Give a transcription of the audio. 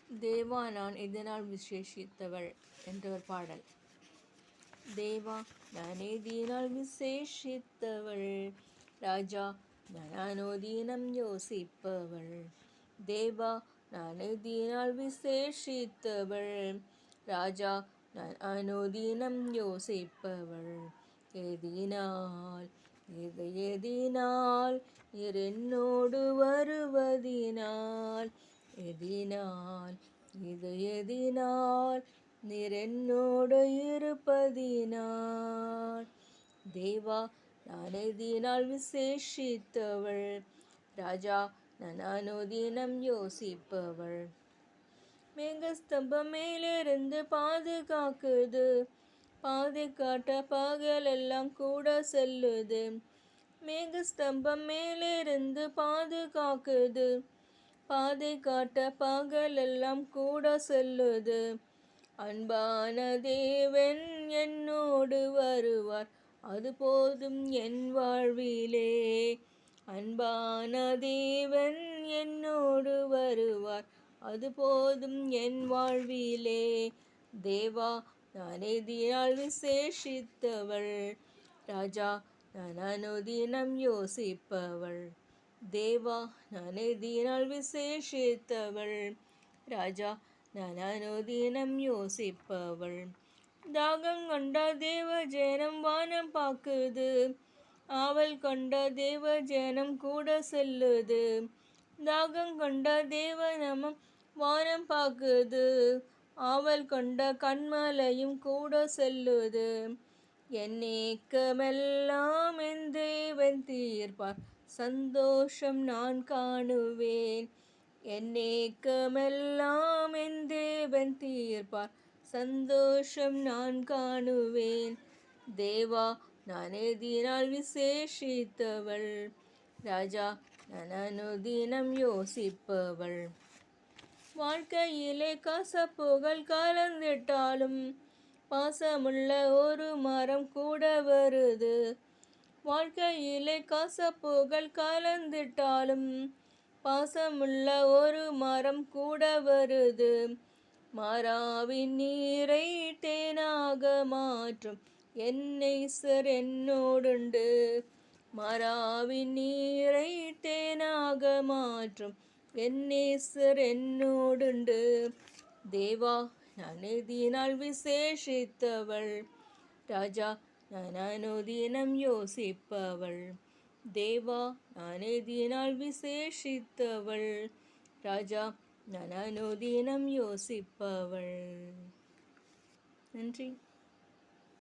தேவா நான் இதனால் விசேஷித்தவள் என்ற ஒரு பாடல். தேவா நான் இதனால் விசேஷித்தவள், ராஜா நான் தினம் யோசிப்பவள். தேவா நான் இதனால் விசேஷித்தவள், ராஜா நான் அனுதினம் யோசிப்பவள். எதினால் இது எதினால் நீர் என்னோடு வருவதினால், எதினால் இது எதினால் நீர் என்னோடு இருப்பதினால். தேவா நான் எதினால் விசேஷித்தவள், ராஜா நான் அனுதினம் யோசிப்பவள். மேகஸ்தம்பம் மேலிருந்து பாதுகாக்குது, பாதை காட்ட பகலெல்லாம் கூட செல்லுது. மேகஸ்தம்பம் மேலிருந்து பாதுகாக்குது, பாதை காட்ட பகலெல்லாம் கூட செல்லுது. அன்பான தேவன் என்னோடு வருவார், அது போதும் என் வாழ்விலே. அன்பான தேவன் என்னோடு வருவார், அது போதும் என் வாழ்விலே. தேவா நான் எதினால் விசேஷித்தவள், ராஜா நான் அனுதினம் யோசிப்பவள். தேவா நான் எதினால் விசேஷித்தவள், ராஜா நான் அனுதினம் யோசிப்பவள். தாகம் கொண்ட தேவ ஜனம் வானம் பாக்குது, ஆவல் கொண்ட தேவ ஜனம் கூட செல்லுது. தாகம் கொண்ட தேவ நமம் வானம் பாக்குது, ஆவல் கொண்ட கண்மலையும் கூட செல்லுது. என் ஏக்கமெல்லாம் என் தேவன் தீர்ப்பார், சந்தோஷம் நான் காணுவேன். என் ஏக்கமெல்லாம் என் தேவன் தீர்ப்பார், சந்தோஷம் நான் காணுவேன். தேவா நான் எதினால் விசேஷித்தவள், ராஜா நான் அனுதினம் யோசிப்பவள். வாழ்க்கையிலே கசப்புகள் கலந்திட்டாலும், பாசமுள்ள ஒரு மரம் கூட வருது. வாழ்க்கையிலே கசப்புகள் கலந்திட்டாலும், பாசமுள்ள ஒரு மரம் கூட வருது. மாறாவின் நீரை தேனாக மாற்றும் என் நேசர் என்னோடுண்டு. மாறாவின் நீரை தேனாக மாற்றும் என் நேசர் என்னோடுண்டு. தேவா நான் எதினால் விசேஷித்தவள், ராஜா நான் அனுதினம் யோசிப்பவள். தேவா நான் எதினால் விசேஷித்தவள், ராஜா நான் அனுதினம் யோசிப்பவள். நன்றி.